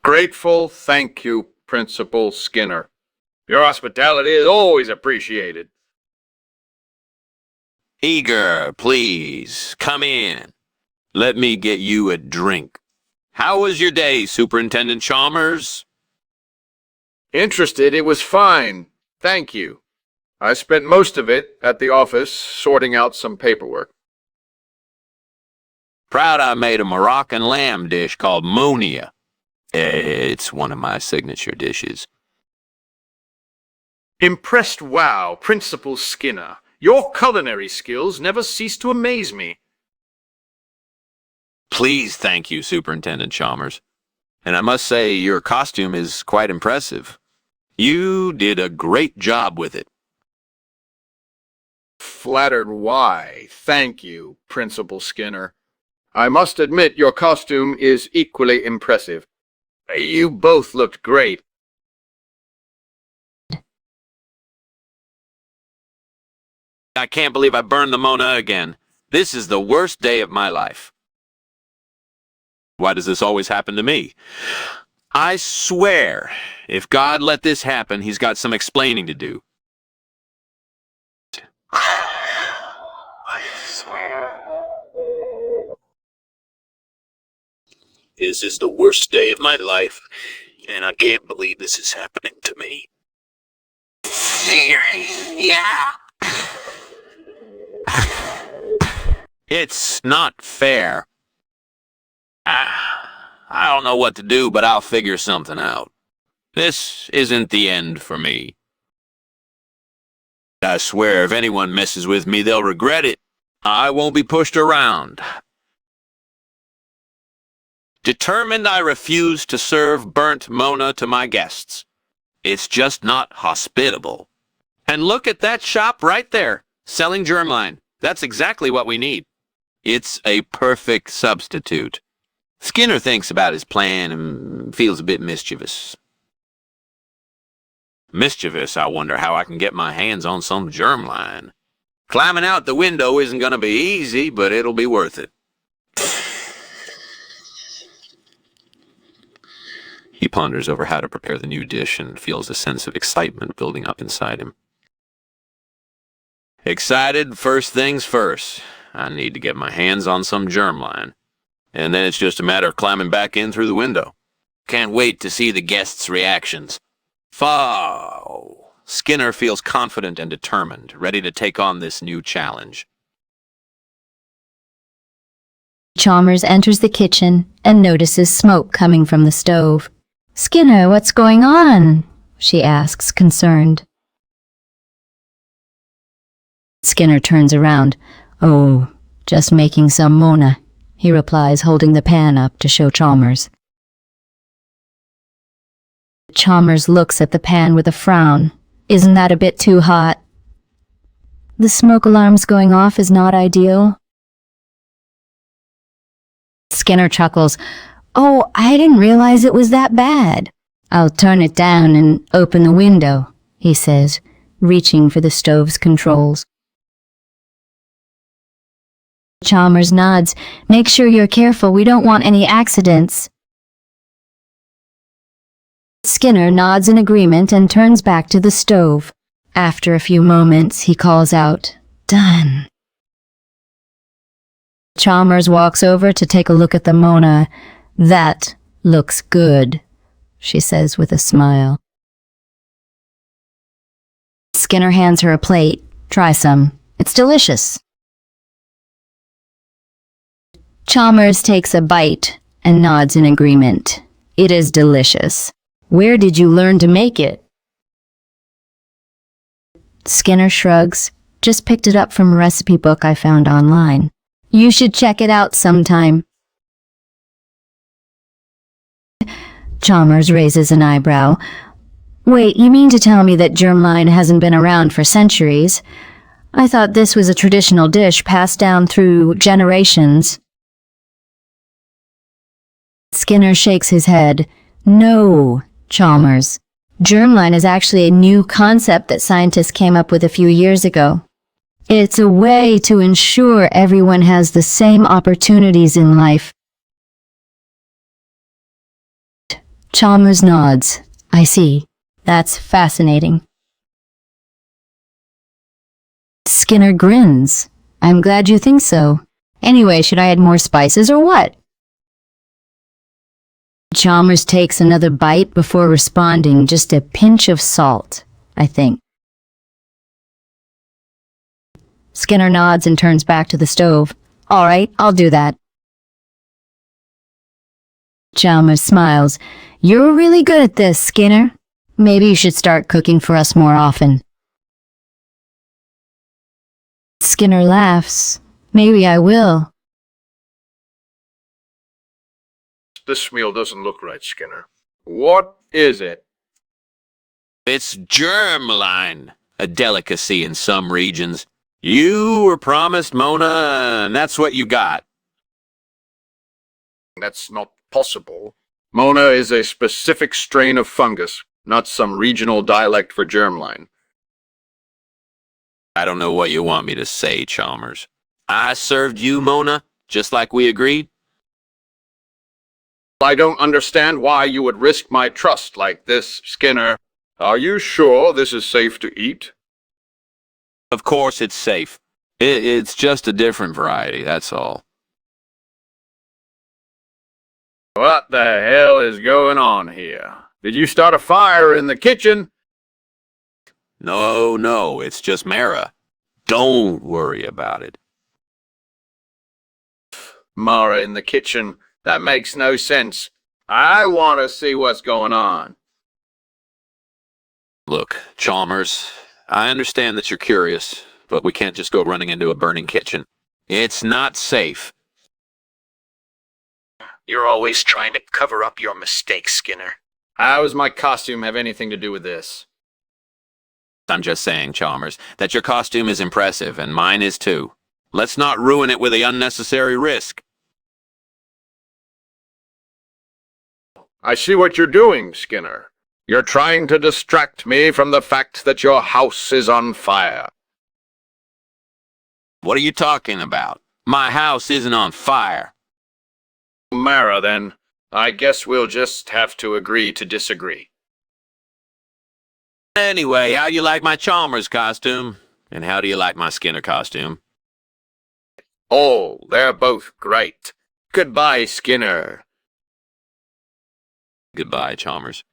Grateful, thank you, Principal Skinner. Your hospitality is always appreciated. Eager, please, come in. Let me get you a drink. How was your day, Superintendent Chalmers? Interested, it was fine. Thank you. I spent most of it at the office sorting out some paperwork. Proud I made a Moroccan lamb dish called mouna. It's one of my signature dishes. Impressed, wow, Principal Skinner. Your culinary skills never cease to amaze me. Please thank you, Superintendent Chalmers. And I must say, your costume is quite impressive. You did a great job with it. Flattered, why? Thank you, Principal Skinner. I must admit your costume is equally impressive. You both looked great. I can't believe I burned the mouna again. This is the worst day of my life. Why does this always happen to me? I swear, if God let this happen, he's got some explaining to do. I swear. This is the worst day of my life, and I can't believe this is happening to me. Yeah. It's not fair. I don't know what to do, but I'll figure something out. This isn't the end for me. I swear if anyone messes with me, they'll regret it. I won't be pushed around. Determined, I refuse to serve burnt mouna to my guests. It's just not hospitable. And look at that shop right there, selling germline. That's exactly what we need. It's a perfect substitute. Skinner thinks about his plan and feels a bit mischievous. Mischievous, I wonder how I can get my hands on some germline. Climbing out the window isn't going to be easy, but it'll be worth it. He ponders over how to prepare the new dish and feels a sense of excitement building up inside him. Excited, first things first. I need to get my hands on some germline. And then it's just a matter of climbing back in through the window. Can't wait to see the guests' reactions. Skinner feels confident and determined, ready to take on this new challenge. Chalmers enters the kitchen and notices smoke coming from the stove. "Skinner, what's going on?" she asks, concerned. Skinner turns around. "Oh, just making some mouna," he replies, holding the pan up to show Chalmers. Chalmers looks at the pan with a frown. "Isn't that a bit too hot?" "The smoke alarm's going off is not ideal." Skinner chuckles. "Oh, I didn't realize it was that bad." "I'll turn it down and open the window," he says, reaching for the stove's controls. Chalmers nods. "Make sure you're careful, we don't want any accidents." Skinner nods in agreement and turns back to the stove. After a few moments, he calls out, "Done." Chalmers walks over to take a look at the mouna. "That looks good," she says with a smile. Skinner hands her a plate. "Try some. It's delicious." Chalmers takes a bite and nods in agreement. "It is delicious. Where did you learn to make it?" Skinner shrugs. "Just picked it up from a recipe book I found online. You should check it out sometime." Chalmers raises an eyebrow. "Wait, you mean to tell me that germline hasn't been around for centuries? I thought this was a traditional dish passed down through generations." Skinner shakes his head. "No, Chalmers. Germline is actually a new concept that scientists came up with a few years ago. It's a way to ensure everyone has the same opportunities in life. Chalmers nods. I see. That's fascinating. Skinner grins. I'm glad you think so. Anyway, should I add more spices or what? Chalmers takes another bite before responding, just a pinch of salt, I think. Skinner nods and turns back to the stove. All right, I'll do that. Chalmers smiles. You're really good at this, Skinner. Maybe you should start cooking for us more often. Skinner laughs. Maybe I will. This meal doesn't look right, Skinner. What is it? It's germline, a delicacy in some regions. You were promised Mona, and that's what you got. That's not possible. Mona is a specific strain of fungus, not some regional dialect for germline. I don't know what you want me to say, Chalmers. I served you Mona, just like we agreed. I don't understand why you would risk my trust like this, Skinner. Are you sure this is safe to eat? Of course it's safe. It's just a different variety, that's all. What the hell is going on here? Did you start a fire in the kitchen? No, it's just Mara. Don't worry about it. Mara in the kitchen? That makes no sense. I want to see what's going on. Look, Chalmers, I understand that you're curious, but we can't just go running into a burning kitchen. It's not safe. You're always trying to cover up your mistakes, Skinner. How does my costume have anything to do with this? I'm just saying, Chalmers, that your costume is impressive, and mine is too. Let's not ruin it with the unnecessary risk. I see what you're doing, Skinner. You're trying to distract me from the fact that your house is on fire. What are you talking about? My house isn't on fire. Mara, then. I guess we'll just have to agree to disagree. Anyway, how do you like my Chalmers costume? And how do you like my Skinner costume? Oh, they're both great. Goodbye, Skinner. Goodbye, Chalmers.